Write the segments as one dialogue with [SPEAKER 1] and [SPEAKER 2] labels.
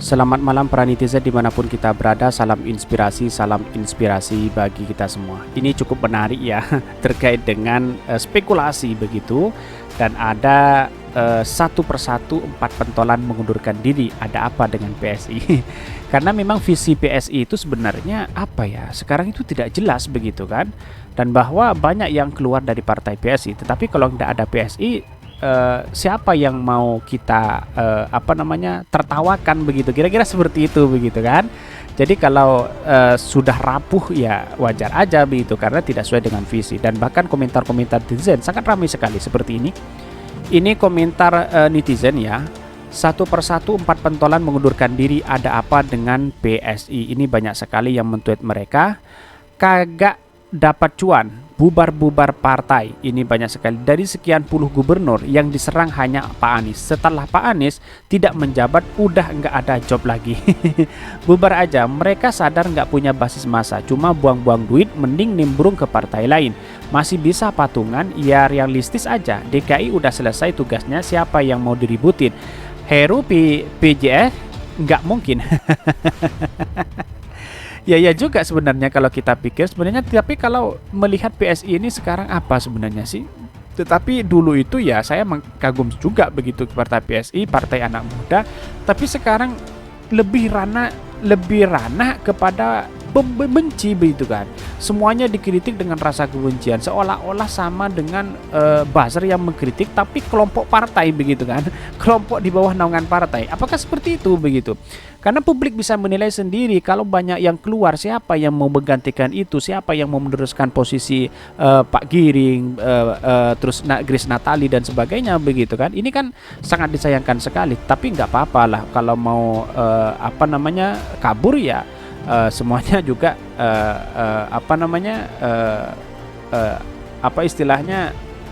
[SPEAKER 1] Selamat malam para netizen dimanapun kita berada. Salam inspirasi bagi kita semua. Ini cukup menarik ya terkait dengan spekulasi begitu. Dan ada satu persatu 4 pentolan mengundurkan diri. Ada apa dengan PSI? Karena memang visi PSI itu sebenarnya apa ya? Sekarang itu tidak jelas begitu kan. Dan bahwa banyak yang keluar dari partai PSI. Tetapi kalau tidak ada PSI, siapa yang mau kita tertawakan begitu, kira-kira seperti itu begitu kan. Jadi kalau sudah rapuh ya wajar aja begitu karena tidak sesuai dengan visi. Dan bahkan komentar-komentar netizen sangat ramai sekali seperti ini komentar netizen ya. Satu persatu 4 pentolan mengundurkan diri, ada apa dengan PSI? Ini banyak sekali yang men-tweet mereka. Kagak dapat cuan, bubar-bubar partai. Ini banyak sekali. Dari sekian puluh gubernur yang diserang hanya Pak Anies. Setelah Pak Anies tidak menjabat, udah nggak ada job lagi. Bubar aja. Mereka sadar nggak punya basis massa, cuma buang-buang duit, mending nimbrung ke partai lain. Masih bisa patungan, ya realistis aja. DKI udah selesai tugasnya, siapa yang mau diributin? Heru PJS nggak mungkin. Ya juga sebenarnya kalau kita pikir sebenarnya, tapi kalau melihat PSI ini sekarang apa sebenarnya sih? Tetapi dulu itu ya saya kagum juga begitu partai PSI, partai anak muda, tapi sekarang lebih ranah kepada benci begitu kan. Semuanya dikritik dengan rasa kebencian, seolah-olah sama dengan buzzer yang mengkritik tapi kelompok partai begitu kan. Kelompok di bawah naungan partai. Apakah seperti itu begitu? Karena publik bisa menilai sendiri kalau banyak yang keluar, siapa yang mau menggantikan itu, siapa yang mau meneruskan posisi Pak Giring, terus Grace Natali dan sebagainya begitu kan. Ini kan sangat disayangkan sekali, tapi nggak apa-apa lah kalau mau kabur ya. Semuanya juga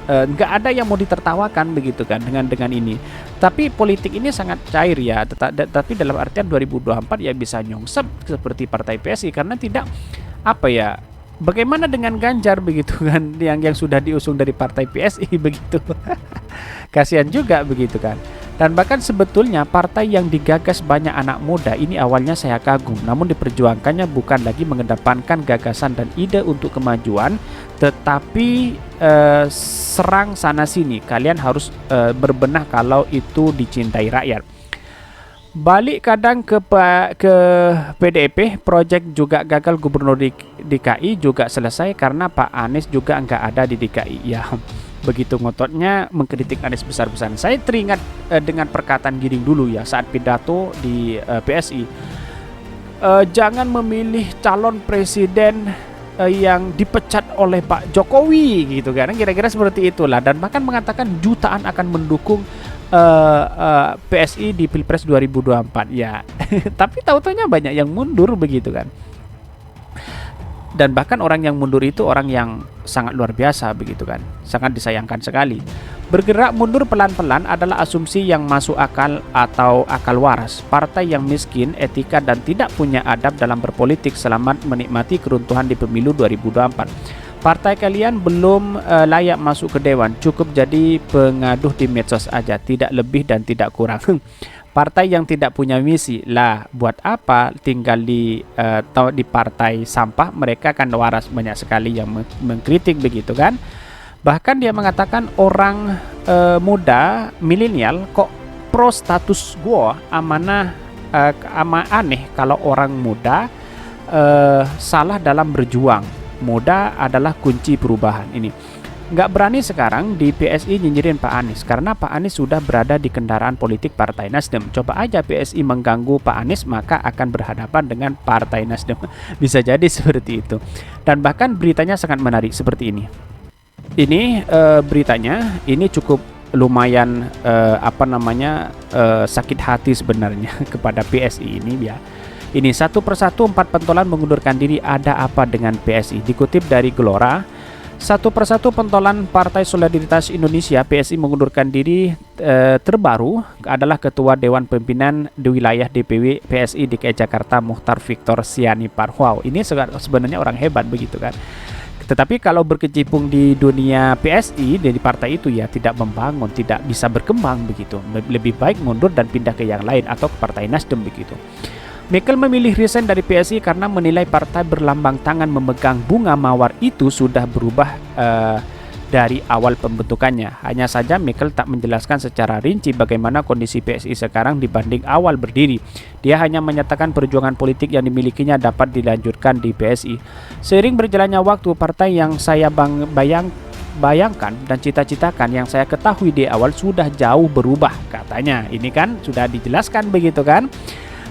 [SPEAKER 1] nggak ada yang mau ditertawakan begitu kan dengan ini. Tapi politik ini sangat cair ya, tapi dalam artian 2024 ya bisa nyongsep seperti partai PSI karena tidak bagaimana dengan Ganjar begitu kan, yang sudah diusung dari partai PSI begitu. Kasihan juga begitu kan. Dan bahkan sebetulnya partai yang digagas banyak anak muda ini awalnya saya kagum, namun diperjuangkannya bukan lagi mengedepankan gagasan dan ide untuk kemajuan, tetapi serang sana sini. Kalian harus berbenah kalau itu dicintai rakyat. Balik kadang ke PDIP, proyek juga gagal, gubernur DKI juga selesai karena Pak Anies juga nggak ada di DKI. Ya, begitu ngototnya mengkritik Anies besar-besaran. Saya teringat dengan perkataan Giring dulu ya saat pidato di PSI. Jangan memilih calon presiden yang dipecat oleh Pak Jokowi gitu kan. Kira-kira seperti itulah, dan bahkan mengatakan jutaan akan mendukung PSI di Pilpres 2024 ya. Tapi tahu-taunya banyak yang mundur begitu kan. Dan bahkan orang yang mundur itu orang yang sangat luar biasa begitu kan. Sangat disayangkan sekali. Bergerak mundur pelan-pelan adalah asumsi yang masuk akal atau akal waras. Partai yang miskin, etika dan tidak punya adab dalam berpolitik, selamat menikmati keruntuhan di pemilu 2024. Partai kalian belum layak masuk ke dewan, cukup jadi pengaduh di medsos aja, tidak lebih dan tidak kurang. Partai yang tidak punya misi lah, buat apa tinggal di partai sampah? Mereka kan waras, banyak sekali yang mengkritik begitu kan. Bahkan dia mengatakan orang muda milenial kok pro status quo, aneh kalau orang muda salah dalam berjuang. Muda adalah kunci perubahan. Ini nggak berani sekarang di PSI nyinyirin Pak Anies karena Pak Anies sudah berada di kendaraan politik Partai Nasdem. Coba aja PSI mengganggu Pak Anies, maka akan berhadapan dengan Partai Nasdem. Bisa jadi seperti itu. Dan bahkan beritanya sangat menarik seperti ini. Ini beritanya ini cukup lumayan sakit hati sebenarnya kepada PSI ini ya. Ini satu persatu 4 pentolan mengundurkan diri, ada apa dengan PSI? Dikutip dari Gelora, satu persatu pentolan Partai Solidaritas Indonesia PSI mengundurkan diri. Terbaru adalah Ketua Dewan Pimpinan di wilayah DPW PSI DKI Jakarta Muchtar Victor Siani Parhuau. Ini sebenarnya orang hebat begitu kan. Tetapi kalau berkecimpung di dunia PSI, di partai itu ya tidak membangun, tidak bisa berkembang begitu. Lebih baik mundur dan pindah ke yang lain atau ke Partai Nasdem begitu. Michael memilih resign dari PSI karena menilai partai berlambang tangan memegang bunga mawar itu sudah berubah dari awal pembentukannya. Hanya saja Michael tak menjelaskan secara rinci bagaimana kondisi PSI sekarang dibanding awal berdiri. Dia hanya menyatakan perjuangan politik yang dimilikinya dapat dilanjutkan di PSI. Seiring berjalannya waktu, partai yang saya bayangkan dan cita-citakan yang saya ketahui di awal sudah jauh berubah, katanya. Ini kan sudah dijelaskan begitu kan.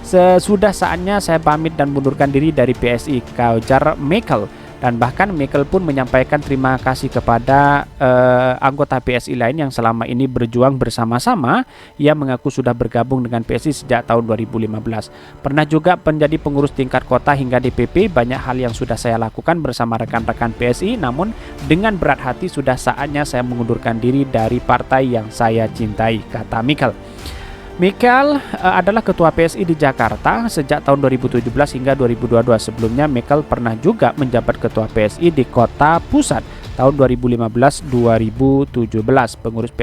[SPEAKER 1] Sesudah saatnya saya pamit dan mundurkan diri dari PSI, ujar Michael. Dan bahkan Michael pun menyampaikan terima kasih kepada anggota PSI lain yang selama ini berjuang bersama-sama. Ia mengaku sudah bergabung dengan PSI sejak tahun 2015. Pernah juga menjadi pengurus tingkat kota hingga DPP. Banyak hal yang sudah saya lakukan bersama rekan-rekan PSI. Namun dengan berat hati sudah saatnya saya mengundurkan diri dari partai yang saya cintai, kata Michael. Michael adalah ketua PSI di Jakarta sejak tahun 2017 hingga 2022. Sebelumnya Michael pernah juga menjabat ketua PSI di Kota Pusat tahun 2015-2017, pengurus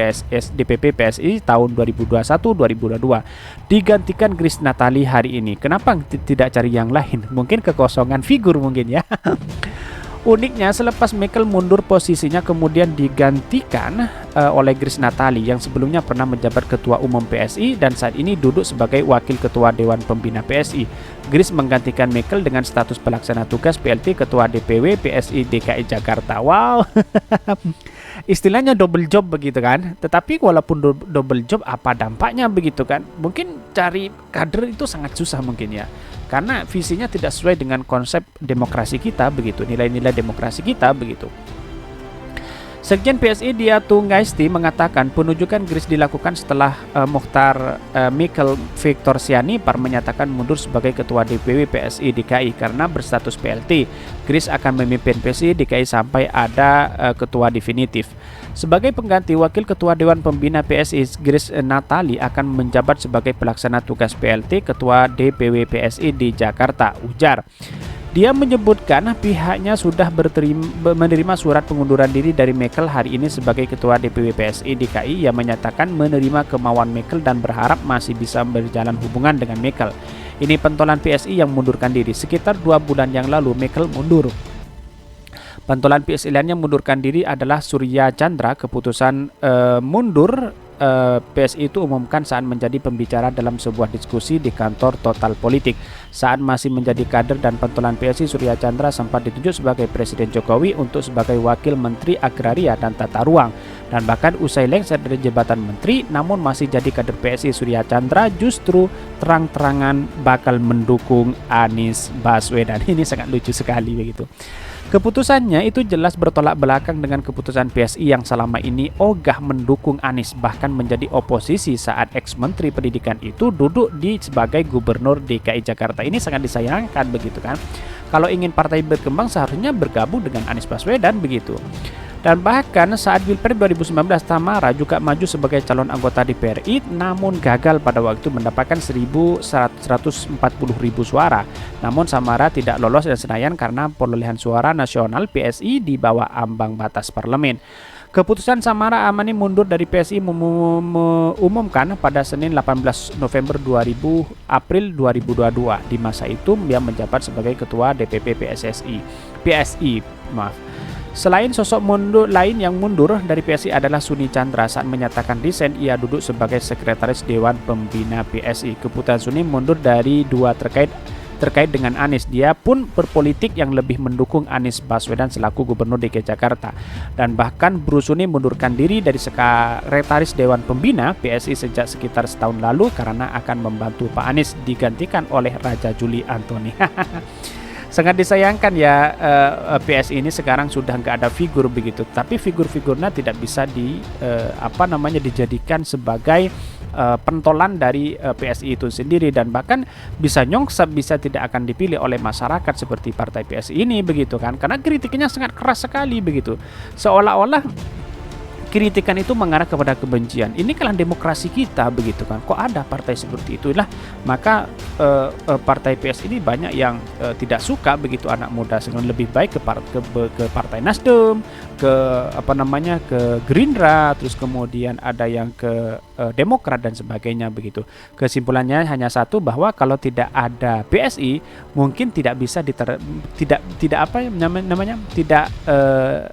[SPEAKER 1] DPP PSI tahun 2021-2022. Digantikan Grace Natali hari ini. Kenapa tidak cari yang lain? Mungkin kekosongan figur mungkin ya. Uniknya, selepas Michael mundur, posisinya kemudian digantikan oleh Grace Natali yang sebelumnya pernah menjabat ketua umum PSI dan saat ini duduk sebagai wakil ketua Dewan Pembina PSI. Grace menggantikan Michael dengan status pelaksana tugas PLT Ketua DPW PSI DKI Jakarta. Wow, istilahnya double job begitu kan. Tetapi walaupun double job, apa dampaknya begitu kan? Mungkin cari kader itu sangat susah mungkin ya. Karena visinya tidak sesuai dengan konsep demokrasi kita begitu, nilai-nilai demokrasi kita begitu. Sekjen PSI Dia Tungaisti mengatakan penunjukan Grace dilakukan setelah Michael Victor Sianipar menyatakan mundur sebagai ketua DPW PSI DKI karena berstatus PLT. Grace akan memimpin PSI DKI sampai ada ketua definitif. Sebagai pengganti wakil ketua Dewan Pembina PSI, Grace Natali akan menjabat sebagai pelaksana tugas PLT ketua DPW PSI di Jakarta, ujar. Dia menyebutkan pihaknya sudah menerima surat pengunduran diri dari Michael hari ini sebagai ketua DPW PSI DKI yang menyatakan menerima kemauan Michael dan berharap masih bisa berjalan hubungan dengan Michael. Ini pentolan PSI yang mundurkan diri. Sekitar 2 bulan yang lalu Michael mundur. Pentolan PSI lainnya mundurkan diri adalah Surya Chandra. Keputusan mundur PSI itu umumkan saat menjadi pembicara dalam sebuah diskusi di kantor Total Politik. Saat masih menjadi kader dan pentolan PSI, Surya Chandra sempat ditunjuk sebagai Presiden Jokowi untuk sebagai Wakil Menteri Agraria dan Tata Ruang. Dan bahkan usai lengser dari jabatan menteri, namun masih jadi kader PSI, Surya Chandra justru terang-terangan bakal mendukung Anies Baswedan. Ini sangat lucu sekali begitu. Keputusannya itu jelas bertolak belakang dengan keputusan PSI yang selama ini ogah mendukung Anies, bahkan menjadi oposisi saat ex-menteri pendidikan itu duduk sebagai gubernur DKI Jakarta. Ini sangat disayangkan begitu kan. Kalau ingin partai berkembang seharusnya bergabung dengan Anies Baswedan begitu. Dan bahkan saat Pilpres 2019 Tamara juga maju sebagai calon anggota DPR RI namun gagal pada waktu mendapatkan 1.140.000 suara. Namun Samara tidak lolos dan Senayan karena perolehan suara nasional PSI di bawah ambang batas parlemen. Keputusan Samara Amani mundur dari PSI mengumumkan pada Senin 18 November 2000 April 2022. Di masa itu dia menjabat sebagai ketua DPP PSI. Selain sosok lain yang mundur dari PSI adalah Suni Chandra. Saat menyatakan resign, ia duduk sebagai sekretaris Dewan Pembina PSI. Keputusan Suni mundur dari dua terkait dengan Anies. Dia pun berpolitik yang lebih mendukung Anies Baswedan selaku Gubernur DKI Jakarta. Dan bahkan Bru Suni mundurkan diri dari sekretaris Dewan Pembina PSI sejak sekitar setahun lalu karena akan membantu Pak Anies digantikan oleh Raja Juli Antoni. Sangat disayangkan ya, PSI ini sekarang sudah nggak ada figur begitu. Tapi figur-figurnya tidak bisa dijadikan sebagai pentolan dari PSI itu sendiri, dan bahkan bisa nyongsep, bisa tidak akan dipilih oleh masyarakat seperti partai PSI ini begitu kan. Karena kritiknya sangat keras sekali begitu. Seolah-olah kritikan itu mengarah kepada kebencian. Ini kan demokrasi kita begitu kan. Kok ada partai seperti itulah, maka partai PS ini banyak yang tidak suka begitu anak muda, sehingga lebih baik ke Partai Nasdem, ke Gerindra, terus kemudian ada yang ke Demokrat dan sebagainya begitu. Kesimpulannya hanya satu, bahwa kalau tidak ada PSI mungkin tidak bisa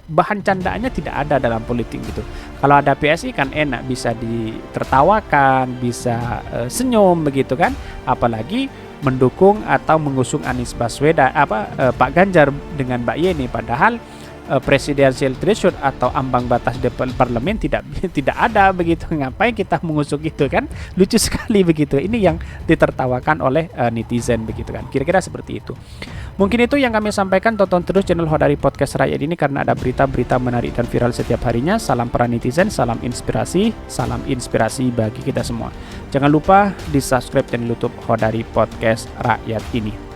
[SPEAKER 1] bahan candaannya tidak ada dalam politik gitu. Kalau ada PSI kan enak, bisa ditertawakan, bisa senyum begitu kan, apalagi mendukung atau mengusung Anies Baswedan Pak Ganjar dengan Mbak Yeni, padahal presidensial threshold atau ambang batas di parlemen tidak ada begitu. Ngapain kita mengusung itu kan? Lucu sekali begitu. Ini yang ditertawakan oleh netizen begitu kan. Kira-kira seperti itu. Mungkin itu yang kami sampaikan. Tonton terus channel Hodari Podcast Rakyat ini karena ada berita-berita menarik dan viral setiap harinya. Salam para netizen, salam inspirasi bagi kita semua. Jangan lupa di subscribe channel YouTube Hodari Podcast Rakyat ini.